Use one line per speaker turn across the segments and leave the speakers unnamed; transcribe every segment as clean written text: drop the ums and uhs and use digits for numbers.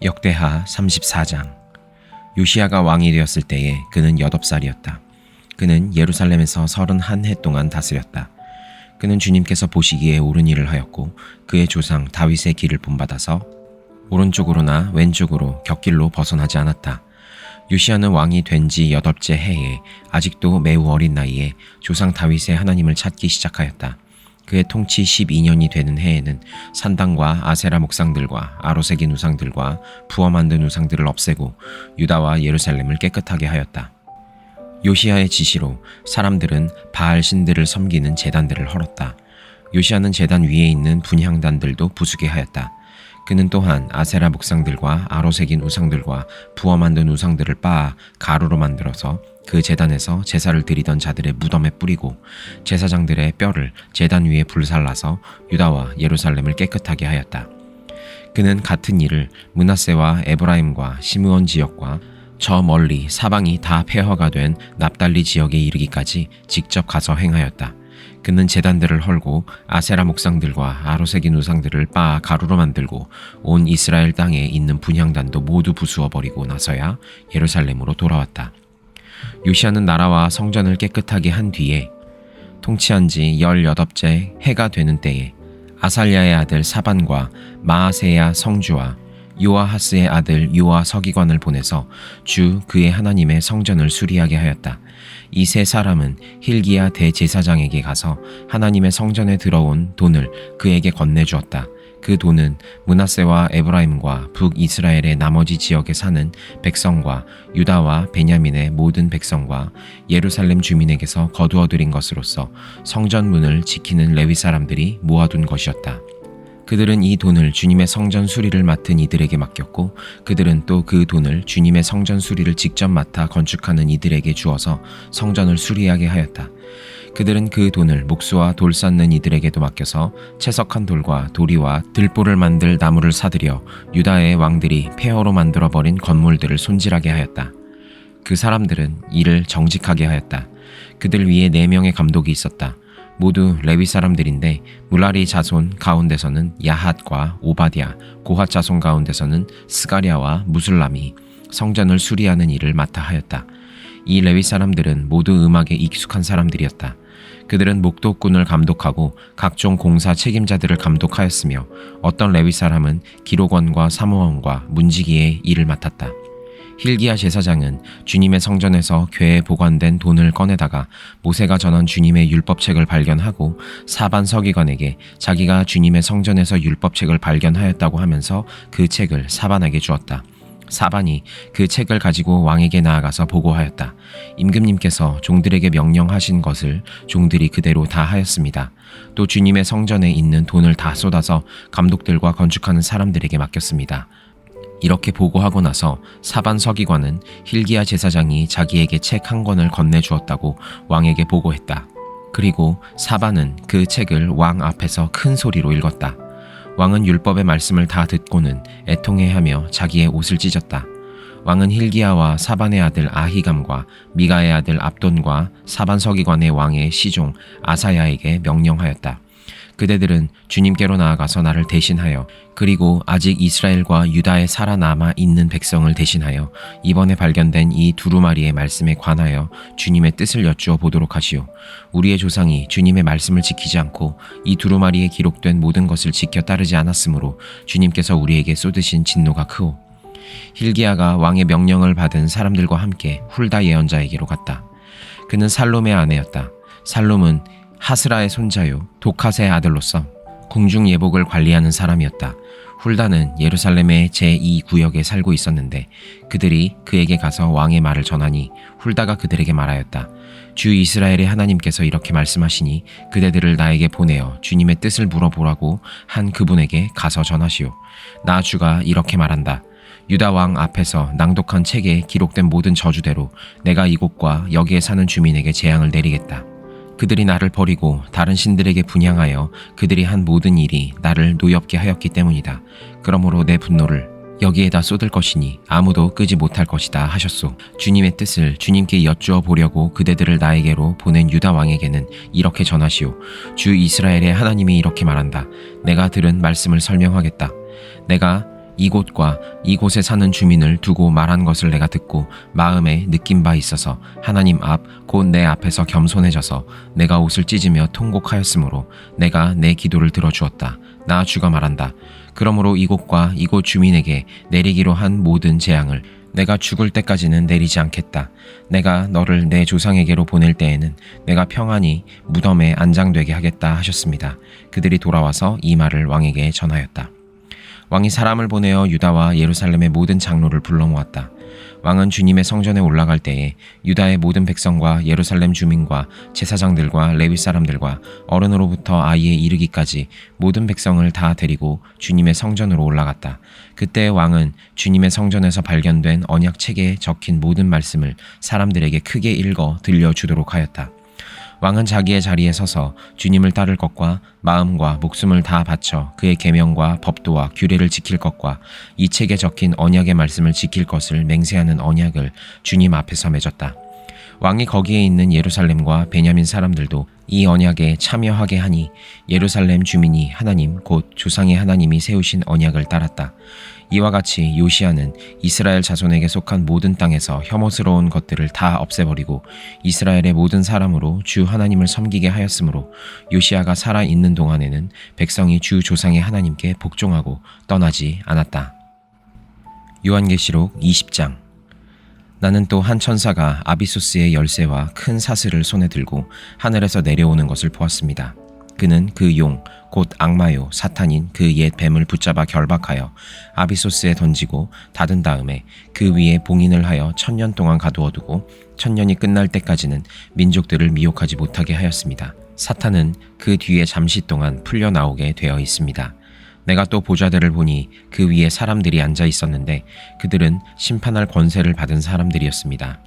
역대하 34장. 요시야가 왕이 되었을 때에 그는 8살이었다. 그는 예루살렘에서 31해 동안 다스렸다. 그는 주님께서 보시기에 옳은 일을 하였고 그의 조상 다윗의 길을 본받아서 오른쪽으로나 왼쪽으로 곁길로 벗어나지 않았다. 요시야는 왕이 된 지 8째 해에 아직도 매우 어린 나이에 조상 다윗의 하나님을 찾기 시작하였다. 그의 통치 12년이 되는 해에는 산당과 아세라 목상들과 아로새긴 우상들과 부어 만든 우상들을 없애고 유다와 예루살렘을 깨끗하게 하였다. 요시야의 지시로 사람들은 바알 신들을 섬기는 제단들을 헐었다. 요시야는 제단 위에 있는 분향단들도 부수게 하였다. 그는 또한 아세라 목상들과 아로새긴 우상들과 부어 만든 우상들을 빻아 가루로 만들어서 그 제단에서 제사를 드리던 자들의 무덤에 뿌리고 제사장들의 뼈를 제단 위에 불살라서 유다와 예루살렘을 깨끗하게 하였다. 그는 같은 일을 므낫세와 에브라임과 시므온 지역과 저 멀리 사방이 다 폐허가 된 납달리 지역에 이르기까지 직접 가서 행하였다. 그는 제단들을 헐고 아세라 목상들과 아로새긴 우상들을 빻아 가루로 만들고 온 이스라엘 땅에 있는 분향단도 모두 부수어 버리고 나서야 예루살렘으로 돌아왔다. 요시야는 나라와 성전을 깨끗하게 한 뒤에 통치한 지 18째 해가 되는 때에 아살랴의 아들 사반과 마아세야 성주와 요아하스의 아들 요아 서기관을 보내서 주 그의 하나님의 성전을 수리하게 하였다. 이 세 사람은 힐기야 대제사장에게 가서 하나님의 성전에 들어온 돈을 그에게 건네주었다. 그 돈은 므낫세와 에브라임과 북이스라엘의 나머지 지역에 사는 백성과 유다와 베냐민의 모든 백성과 예루살렘 주민에게서 거두어들인 것으로서 성전 문을 지키는 레위 사람들이 모아둔 것이었다. 그들은 이 돈을 주님의 성전 수리를 맡은 이들에게 맡겼고 그들은 또 그 돈을 주님의 성전 수리를 직접 맡아 건축하는 이들에게 주어서 성전을 수리하게 하였다. 그들은 그 돈을 목수와 돌 쌓는 이들에게도 맡겨서 채석한 돌과 도리와 들보를 만들 나무를 사들여 유다의 왕들이 폐허로 만들어버린 건물들을 손질하게 하였다. 그 사람들은 이를 정직하게 하였다. 그들 위에 4명의 감독이 있었다. 모두 레위 사람들인데 물라리 자손 가운데서는 야핫과 오바댜, 고핫 자손 가운데서는 스가랴와 무술람이 성전을 수리하는 일을 맡아 하였다. 이 레위 사람들은 모두 음악에 익숙한 사람들이었다. 그들은 목독꾼을 감독하고 각종 공사 책임자들을 감독하였으며 어떤 레위 사람은 기록원과 사무원과 문지기의 일을 맡았다. 힐기야 제사장은 주님의 성전에서 궤에 보관된 돈을 꺼내다가 모세가 전한 주님의 율법책을 발견하고 사반 서기관에게 자기가 주님의 성전에서 율법책을 발견하였다고 하면서 그 책을 사반에게 주었다. 사반이 그 책을 가지고 왕에게 나아가서 보고하였다. 임금님께서 종들에게 명령하신 것을 종들이 그대로 다 하였습니다. 또 주님의 성전에 있는 돈을 다 쏟아서 감독들과 건축하는 사람들에게 맡겼습니다. 이렇게 보고하고 나서 사반 서기관은 힐기야 제사장이 자기에게 책 한 권을 건네주었다고 왕에게 보고했다. 그리고 사반은 그 책을 왕 앞에서 큰 소리로 읽었다. 왕은 율법의 말씀을 다 듣고는 애통해하며 자기의 옷을 찢었다. 왕은 힐기야와 사반의 아들 아히감과 미가의 아들 압돈과 사반 서기관의 왕의 시종 아사야에게 명령하였다. 그대들은 주님께로 나아가서 나를 대신하여 그리고 아직 이스라엘과 유다에 살아남아 있는 백성을 대신하여 이번에 발견된 이 두루마리의 말씀에 관하여 주님의 뜻을 여쭈어 보도록 하시오. 우리의 조상이 주님의 말씀을 지키지 않고 이 두루마리에 기록된 모든 것을 지켜 따르지 않았으므로 주님께서 우리에게 쏟으신 진노가 크오. 힐기야가 왕의 명령을 받은 사람들과 함께 훌다 예언자에게로 갔다. 그는 살롬의 아내였다. 살롬은 하스라의 손자요 도캇의 아들로서 궁중 예복을 관리하는 사람이었다. 훌다는 예루살렘의 제2구역에 살고 있었는데 그들이 그에게 가서 왕의 말을 전하니 훌다가 그들에게 말하였다. 주 이스라엘의 하나님께서 이렇게 말씀하시니 그대들을 나에게 보내어 주님의 뜻을 물어보라고 한 그분에게 가서 전하시오. 나 주가 이렇게 말한다. 유다 왕 앞에서 낭독한 책에 기록된 모든 저주대로 내가 이곳과 여기에 사는 주민에게 재앙을 내리겠다. 그들이 나를 버리고 다른 신들에게 분향하여 그들이 한 모든 일이 나를 노엽게 하였기 때문이다. 그러므로 내 분노를 여기에다 쏟을 것이니 아무도 끄지 못할 것이다 하셨소. 주님의 뜻을 주님께 여쭈어 보려고 그대들을 나에게로 보낸 유다 왕에게는 이렇게 전하시오. 주 이스라엘의 하나님이 이렇게 말한다. 내가 들은 말씀을 설명하겠다. 내가 이곳과 이곳에 사는 주민을 두고 말한 것을 내가 듣고 마음에 느낀 바 있어서 하나님 앞 곧 내 앞에서 겸손해져서 내가 옷을 찢으며 통곡하였으므로 내가 내 기도를 들어주었다. 나 주가 말한다. 그러므로 이곳과 이곳 주민에게 내리기로 한 모든 재앙을 내가 죽을 때까지는 내리지 않겠다. 내가 너를 내 조상에게로 보낼 때에는 내가 평안히 무덤에 안장되게 하겠다 하셨습니다. 그들이 돌아와서 이 말을 왕에게 전하였다. 왕이 사람을 보내어 유다와 예루살렘의 모든 장로를 불러 모았다. 왕은 주님의 성전에 올라갈 때에 유다의 모든 백성과 예루살렘 주민과 제사장들과 레위 사람들과 어른으로부터 아이에 이르기까지 모든 백성을 다 데리고 주님의 성전으로 올라갔다. 그때 왕은 주님의 성전에서 발견된 언약 책에 적힌 모든 말씀을 사람들에게 크게 읽어 들려주도록 하였다. 왕은 자기의 자리에 서서 주님을 따를 것과 마음과 목숨을 다 바쳐 그의 계명과 법도와 규례를 지킬 것과 이 책에 적힌 언약의 말씀을 지킬 것을 맹세하는 언약을 주님 앞에서 맺었다. 왕이 거기에 있는 예루살렘과 베냐민 사람들도 이 언약에 참여하게 하니 예루살렘 주민이 하나님 곧 조상의 하나님이 세우신 언약을 따랐다. 이와 같이 요시야는 이스라엘 자손에게 속한 모든 땅에서 혐오스러운 것들을 다 없애버리고 이스라엘의 모든 사람으로 주 하나님을 섬기게 하였으므로 요시야가 살아있는 동안에는 백성이 주 조상의 하나님께 복종하고 떠나지 않았다. 요한계시록 20장. 나는 또 한 천사가 아비소스의 열쇠와 큰 사슬을 손에 들고 하늘에서 내려오는 것을 보았습니다. 그는 그 용, 곧 악마요 사탄인 그 옛 뱀을 붙잡아 결박하여 아비소스에 던지고 닫은 다음에 그 위에 봉인을 하여 1000년 동안 가두어두고 1000년이 끝날 때까지는 민족들을 미혹하지 못하게 하였습니다. 사탄은 그 뒤에 잠시 동안 풀려나오게 되어 있습니다. 내가 또 보좌들을 보니 그 위에 사람들이 앉아 있었는데 그들은 심판할 권세를 받은 사람들이었습니다.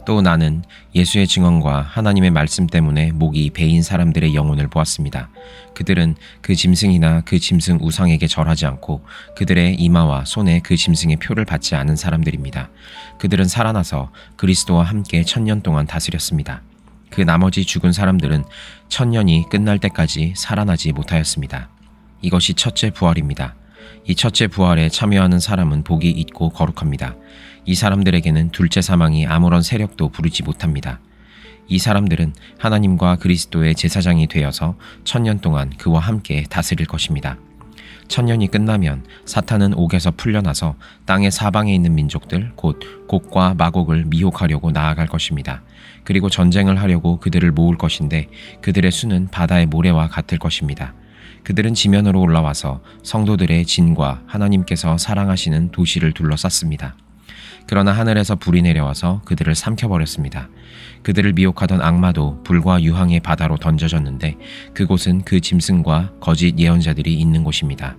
또 나는 예수의 증언과 하나님의 말씀 때문에 목이 베인 사람들의 영혼을 보았습니다. 그들은 그 짐승이나 그 짐승 우상에게 절하지 않고 그들의 이마와 손에 그 짐승의 표를 받지 않은 사람들입니다. 그들은 살아나서 그리스도와 함께 1000년 동안 다스렸습니다. 그 나머지 죽은 사람들은 1000년이 끝날 때까지 살아나지 못하였습니다. 이것이 첫째 부활입니다. 이 첫째 부활에 참여하는 사람은 복이 있고 거룩합니다. 이 사람들에게는 둘째 사망이 아무런 세력도 부르지 못합니다. 이 사람들은 하나님과 그리스도의 제사장이 되어서 1000년 동안 그와 함께 다스릴 것입니다. 1000년이 끝나면 사탄은 옥에서 풀려나서 땅의 사방에 있는 민족들 곧 곡과 마곡을 미혹하려고 나아갈 것입니다. 그리고 전쟁을 하려고 그들을 모을 것인데 그들의 수는 바다의 모래와 같을 것입니다. 그들은 지면으로 올라와서 성도들의 진과 하나님께서 사랑하시는 도시를 둘러쌌습니다. 그러나 하늘에서 불이 내려와서 그들을 삼켜버렸습니다. 그들을 미혹하던 악마도 불과 유황의 바다로 던져졌는데 그곳은 그 짐승과 거짓 예언자들이 있는 곳입니다.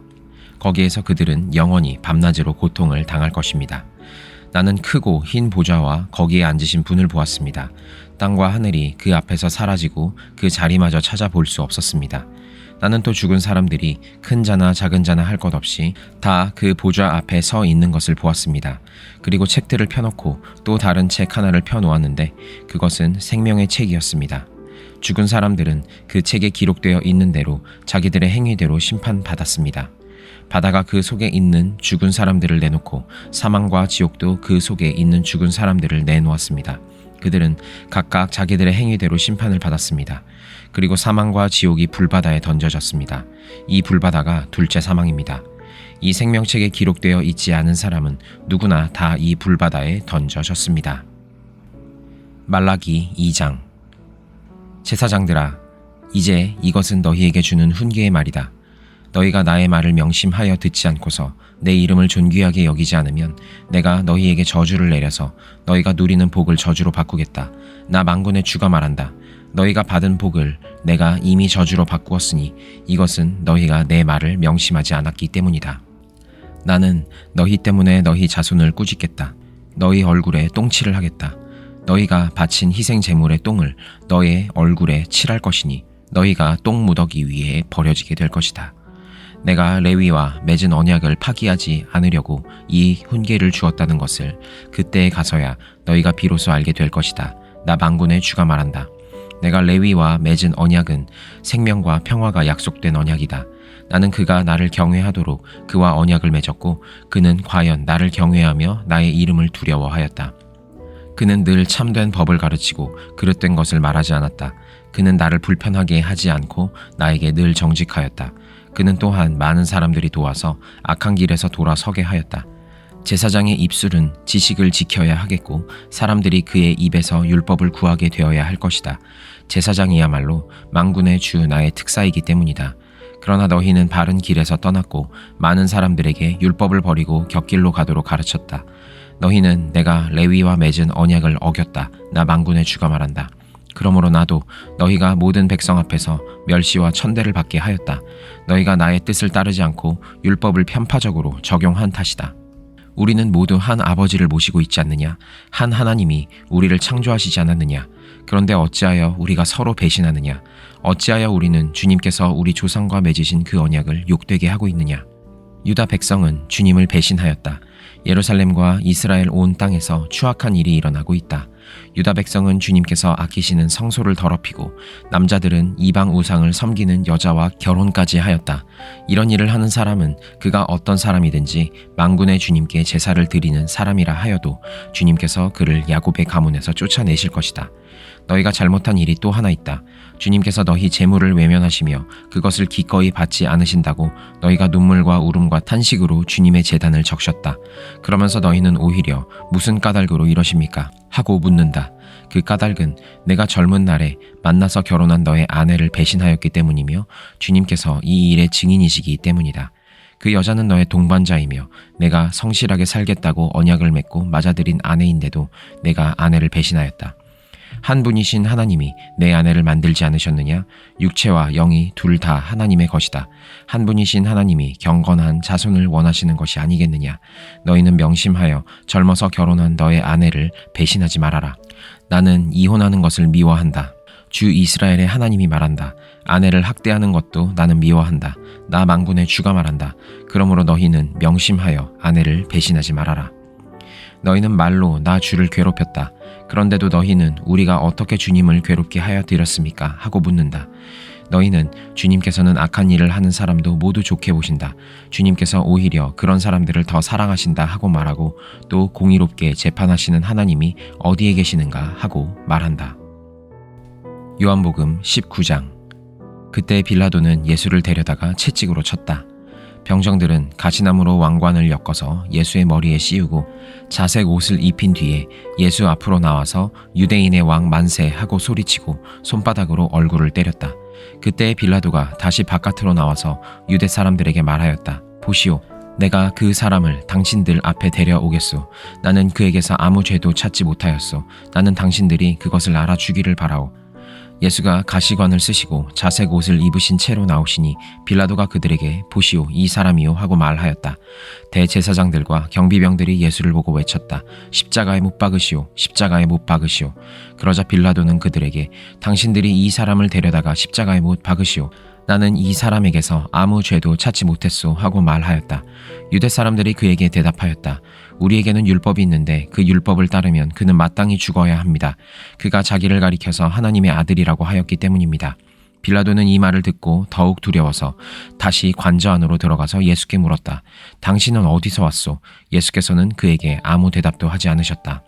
거기에서 그들은 영원히 밤낮으로 고통을 당할 것입니다. 나는 크고 흰 보좌와 거기에 앉으신 분을 보았습니다. 땅과 하늘이 그 앞에서 사라지고 그 자리마저 찾아볼 수 없었습니다. 나는 또 죽은 사람들이 큰 자나 작은 자나 할 것 없이 다 그 보좌 앞에 서 있는 것을 보았습니다. 그리고 책들을 펴놓고 또 다른 책 하나를 펴놓았는데 그것은 생명의 책이었습니다. 죽은 사람들은 그 책에 기록되어 있는 대로 자기들의 행위대로 심판받았습니다. 바다가 그 속에 있는 죽은 사람들을 내놓고 사망과 지옥도 그 속에 있는 죽은 사람들을 내놓았습니다. 그들은 각각 자기들의 행위대로 심판을 받았습니다. 그리고 사망과 지옥이 불바다에 던져졌습니다. 이 불바다가 둘째 사망입니다. 이 생명책에 기록되어 있지 않은 사람은 누구나 다 이 불바다에 던져졌습니다. 말라기 2장. 제사장들아, 이제 이것은 너희에게 주는 훈계의 말이다. 너희가 나의 말을 명심하여 듣지 않고서 내 이름을 존귀하게 여기지 않으면 내가 너희에게 저주를 내려서 너희가 누리는 복을 저주로 바꾸겠다. 나 만군의 주가 말한다. 너희가 받은 복을 내가 이미 저주로 바꾸었으니 이것은 너희가 내 말을 명심하지 않았기 때문이다. 나는 너희 때문에 너희 자손을 꾸짖겠다. 너희 얼굴에 똥칠을 하겠다. 너희가 바친 희생 제물의 똥을 너의 얼굴에 칠할 것이니 너희가 똥 무더기 위에 버려지게 될 것이다. 내가 레위와 맺은 언약을 파기하지 않으려고 이 훈계를 주었다는 것을 그때에 가서야 너희가 비로소 알게 될 것이다. 나 만군의 주가 말한다. 내가 레위와 맺은 언약은 생명과 평화가 약속된 언약이다. 나는 그가 나를 경외하도록 그와 언약을 맺었고 그는 과연 나를 경외하며 나의 이름을 두려워하였다. 그는 늘 참된 법을 가르치고 그릇된 것을 말하지 않았다. 그는 나를 불편하게 하지 않고 나에게 늘 정직하였다. 그는 또한 많은 사람들이 도와서 악한 길에서 돌아서게 하였다. 제사장의 입술은 지식을 지켜야 하겠고 사람들이 그의 입에서 율법을 구하게 되어야 할 것이다. 제사장이야말로 만군의 주 나의 특사이기 때문이다. 그러나 너희는 바른 길에서 떠났고 많은 사람들에게 율법을 버리고 곁길로 가도록 가르쳤다. 너희는 내가 레위와 맺은 언약을 어겼다. 나 만군의 주가 말한다. 그러므로 나도 너희가 모든 백성 앞에서 멸시와 천대를 받게 하였다. 너희가 나의 뜻을 따르지 않고 율법을 편파적으로 적용한 탓이다. 우리는 모두 한 아버지를 모시고 있지 않느냐? 한 하나님이 우리를 창조하시지 않았느냐? 그런데 어찌하여 우리가 서로 배신하느냐? 어찌하여 우리는 주님께서 우리 조상과 맺으신 그 언약을 욕되게 하고 있느냐? 유다 백성은 주님을 배신하였다. 예루살렘과 이스라엘 온 땅에서 추악한 일이 일어나고 있다. 유다 백성은 주님께서 아끼시는 성소를 더럽히고 남자들은 이방 우상을 섬기는 여자와 결혼까지 하였다. 이런 일을 하는 사람은 그가 어떤 사람이든지 만군의 주님께 제사를 드리는 사람이라 하여도 주님께서 그를 야곱의 가문에서 쫓아내실 것이다. 너희가 잘못한 일이 또 하나 있다. 주님께서 너희 재물을 외면하시며 그것을 기꺼이 받지 않으신다고 너희가 눈물과 울음과 탄식으로 주님의 제단을 적셨다. 그러면서 너희는 오히려 무슨 까닭으로 이러십니까? 하고 묻는다. 그 까닭은 내가 젊은 날에 만나서 결혼한 너의 아내를 배신하였기 때문이며 주님께서 이 일의 증인이시기 때문이다. 그 여자는 너의 동반자이며 내가 성실하게 살겠다고 언약을 맺고 맞아들인 아내인데도 내가 아내를 배신하였다. 한 분이신 하나님이 내 아내를 만들지 않으셨느냐? 육체와 영이 둘 다 하나님의 것이다. 한 분이신 하나님이 경건한 자손을 원하시는 것이 아니겠느냐? 너희는 명심하여 젊어서 결혼한 너의 아내를 배신하지 말아라. 나는 이혼하는 것을 미워한다. 주 이스라엘의 하나님이 말한다. 아내를 학대하는 것도 나는 미워한다. 나 만군의 주가 말한다. 그러므로 너희는 명심하여 아내를 배신하지 말아라. 너희는 말로 나 주를 괴롭혔다. 그런데도 너희는 우리가 어떻게 주님을 괴롭게 하여 드렸습니까? 하고 묻는다. 너희는 주님께서는 악한 일을 하는 사람도 모두 좋게 보신다. 주님께서 오히려 그런 사람들을 더 사랑하신다 하고 말하고 또 공의롭게 재판하시는 하나님이 어디에 계시는가 하고 말한다. 요한복음 19장. 그때 빌라도는 예수를 데려다가 채찍으로 쳤다. 병정들은 가시나무로 왕관을 엮어서 예수의 머리에 씌우고 자색 옷을 입힌 뒤에 예수 앞으로 나와서 유대인의 왕 만세 하고 소리치고 손바닥으로 얼굴을 때렸다. 그때 빌라도가 다시 바깥으로 나와서 유대 사람들에게 말하였다. 보시오, 내가 그 사람을 당신들 앞에 데려오겠소. 나는 그에게서 아무 죄도 찾지 못하였소. 나는 당신들이 그것을 알아주기를 바라오. 예수가 가시관을 쓰시고 자색 옷을 입으신 채로 나오시니 빌라도가 그들에게 보시오, 이 사람이요 하고 말하였다. 대제사장들과 경비병들이 예수를 보고 외쳤다. 십자가에 못 박으시오, 십자가에 못 박으시오. 그러자 빌라도는 그들에게 당신들이 이 사람을 데려다가 십자가에 못 박으시오. 나는 이 사람에게서 아무 죄도 찾지 못했소 하고 말하였다. 유대 사람들이 그에게 대답하였다. 우리에게는 율법이 있는데 그 율법을 따르면 그는 마땅히 죽어야 합니다. 그가 자기를 가리켜서 하나님의 아들이라고 하였기 때문입니다. 빌라도는 이 말을 듣고 더욱 두려워서 다시 관저 안으로 들어가서 예수께 물었다. 당신은 어디서 왔소? 예수께서는 그에게 아무 대답도 하지 않으셨다.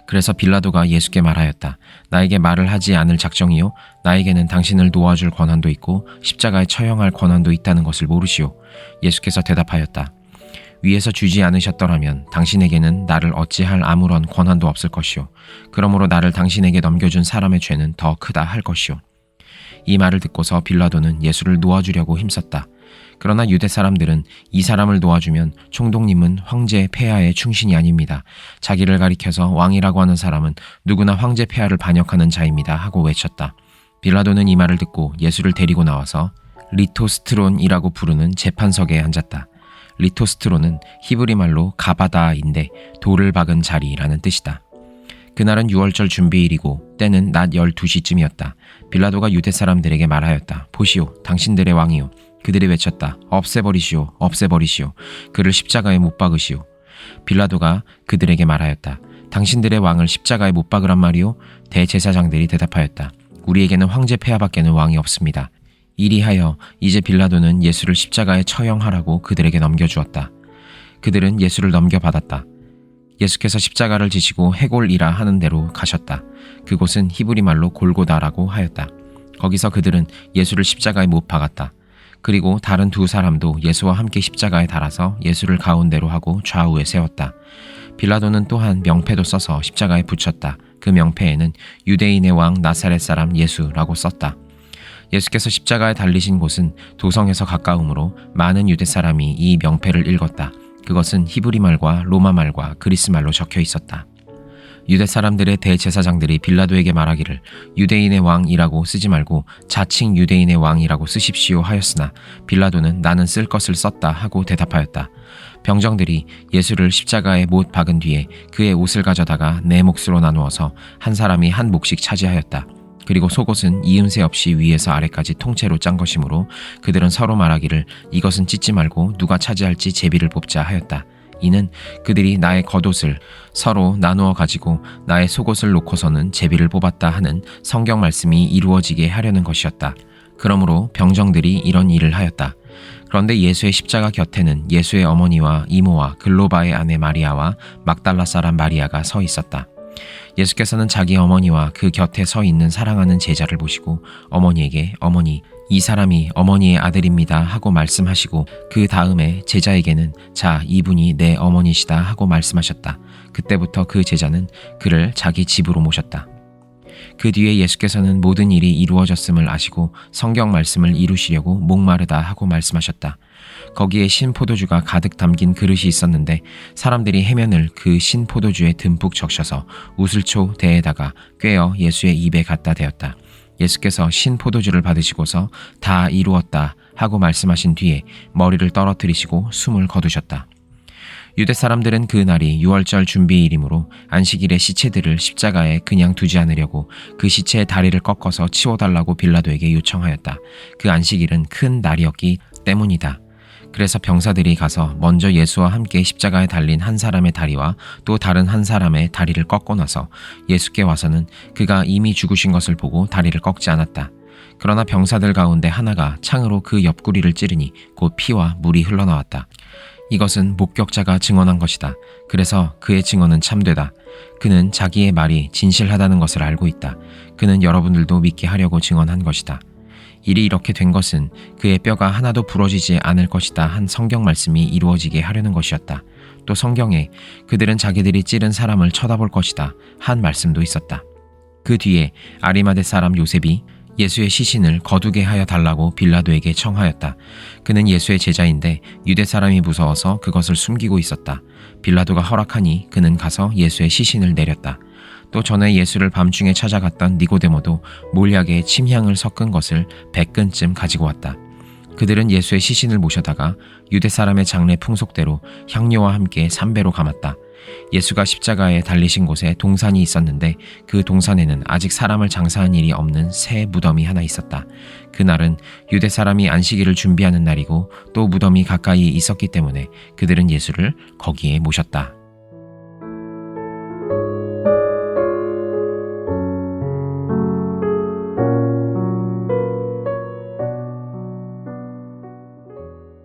그래서 빌라도가 예수께 말하였다. 나에게 말을 하지 않을 작정이요? 나에게는 당신을 놓아줄 권한도 있고 십자가에 처형할 권한도 있다는 것을 모르시오. 예수께서 대답하였다. 위에서 주지 않으셨더라면 당신에게는 나를 어찌할 아무런 권한도 없을 것이오. 그러므로 나를 당신에게 넘겨준 사람의 죄는 더 크다 할 것이오. 이 말을 듣고서 빌라도는 예수를 놓아주려고 힘썼다. 그러나 유대 사람들은 이 사람을 놓아주면 총독님은 황제 폐하의 충신이 아닙니다. 자기를 가리켜서 왕이라고 하는 사람은 누구나 황제 폐하를 반역하는 자입니다 하고 외쳤다. 빌라도는 이 말을 듣고 예수를 데리고 나와서 리토스트론이라고 부르는 재판석에 앉았다. 리토스트론은 히브리 말로 가바다인데 돌을 박은 자리라는 뜻이다. 그날은 유월절 준비일이고 때는 낮 12시쯤이었다. 빌라도가 유대 사람들에게 말하였다. 보시오, 당신들의 왕이요. 그들이 외쳤다. 없애버리시오, 없애버리시오. 그를 십자가에 못 박으시오. 빌라도가 그들에게 말하였다. 당신들의 왕을 십자가에 못 박으란 말이오? 대제사장들이 대답하였다. 우리에게는 황제 폐하밖에는 왕이 없습니다. 이리하여 이제 빌라도는 예수를 십자가에 처형하라고 그들에게 넘겨주었다. 그들은 예수를 넘겨받았다. 예수께서 십자가를 지시고 해골이라 하는 데로 가셨다. 그곳은 히브리 말로 골고다라고 하였다. 거기서 그들은 예수를 십자가에 못 박았다. 그리고 다른 두 사람도 예수와 함께 십자가에 달아서 예수를 가운데로 하고 좌우에 세웠다. 빌라도는 또한 명패도 써서 십자가에 붙였다. 그 명패에는 유대인의 왕 나사렛 사람 예수라고 썼다. 예수께서 십자가에 달리신 곳은 도성에서 가까우므로 많은 유대 사람이 이 명패를 읽었다. 그것은 히브리 말과 로마 말과 그리스 말로 적혀 있었다. 유대 사람들의 대제사장들이 빌라도에게 말하기를 유대인의 왕이라고 쓰지 말고 자칭 유대인의 왕이라고 쓰십시오 하였으나 빌라도는 나는 쓸 것을 썼다 하고 대답하였다. 병정들이 예수를 십자가에 못 박은 뒤에 그의 옷을 가져다가 네 몫으로 나누어서 한 사람이 한 몫씩 차지하였다. 그리고 속옷은 이음새 없이 위에서 아래까지 통째로 짠 것이므로 그들은 서로 말하기를 이것은 찢지 말고 누가 차지할지 제비를 뽑자 하였다. 이는 그들이 나의 겉옷을 서로 나누어 가지고 나의 속옷을 놓고서는 제비를 뽑았다 하는 성경 말씀이 이루어지게 하려는 것이었다. 그러므로 병정들이 이런 일을 하였다. 그런데 예수의 십자가 곁에는 예수의 어머니와 이모와 글로바의 아내 마리아와 막달라 사람 마리아가 서 있었다. 예수께서는 자기 어머니와 그 곁에 서 있는 사랑하는 제자를 보시고 어머니에게 어머니, 이 사람이 어머니의 아들입니다 하고 말씀하시고 그 다음에 제자에게는 자, 이분이 내 어머니시다 하고 말씀하셨다. 그때부터 그 제자는 그를 자기 집으로 모셨다. 그 뒤에 예수께서는 모든 일이 이루어졌음을 아시고 성경 말씀을 이루시려고 목마르다 하고 말씀하셨다. 거기에 신 포도주가 가득 담긴 그릇이 있었는데 사람들이 해면을 그 신 포도주에 듬뿍 적셔서 우슬초 대에다가 꿰어 예수의 입에 갖다 대었다. 예수께서 신 포도주를 받으시고서 다 이루었다 하고 말씀하신 뒤에 머리를 떨어뜨리시고 숨을 거두셨다. 유대 사람들은 그 날이 유월절 준비일이므로 안식일에 시체들을 십자가에 그냥 두지 않으려고 그 시체의 다리를 꺾어서 치워달라고 빌라도에게 요청하였다. 그 안식일은 큰 날이었기 때문이다. 그래서 병사들이 가서 먼저 예수와 함께 십자가에 달린 한 사람의 다리와 또 다른 한 사람의 다리를 꺾고 나서 예수께 와서는 그가 이미 죽으신 것을 보고 다리를 꺾지 않았다. 그러나 병사들 가운데 하나가 창으로 그 옆구리를 찌르니 곧 피와 물이 흘러나왔다. 이것은 목격자가 증언한 것이다. 그래서 그의 증언은 참되다. 그는 자기의 말이 진실하다는 것을 알고 있다. 그는 여러분들도 믿게 하려고 증언한 것이다. 일이 이렇게 된 것은 그의 뼈가 하나도 부러지지 않을 것이다 한 성경 말씀이 이루어지게 하려는 것이었다. 또 성경에 그들은 자기들이 찌른 사람을 쳐다볼 것이다 한 말씀도 있었다. 그 뒤에 아리마대 사람 요셉이 예수의 시신을 거두게 하여 달라고 빌라도에게 청하였다. 그는 예수의 제자인데 유대 사람이 무서워서 그것을 숨기고 있었다. 빌라도가 허락하니 그는 가서 예수의 시신을 내렸다. 또 전에 예수를 밤중에 찾아갔던 니고데모도 몰약에 침향을 섞은 것을 100근쯤 가지고 왔다. 그들은 예수의 시신을 모셔다가 유대 사람의 장례 풍속대로 향료와 함께 삼배로 감았다. 예수가 십자가에 달리신 곳에 동산이 있었는데 그 동산에는 아직 사람을 장사한 일이 없는 새 무덤이 하나 있었다. 그날은 유대 사람이 안식일을 준비하는 날이고 또 무덤이 가까이 있었기 때문에 그들은 예수를 거기에 모셨다.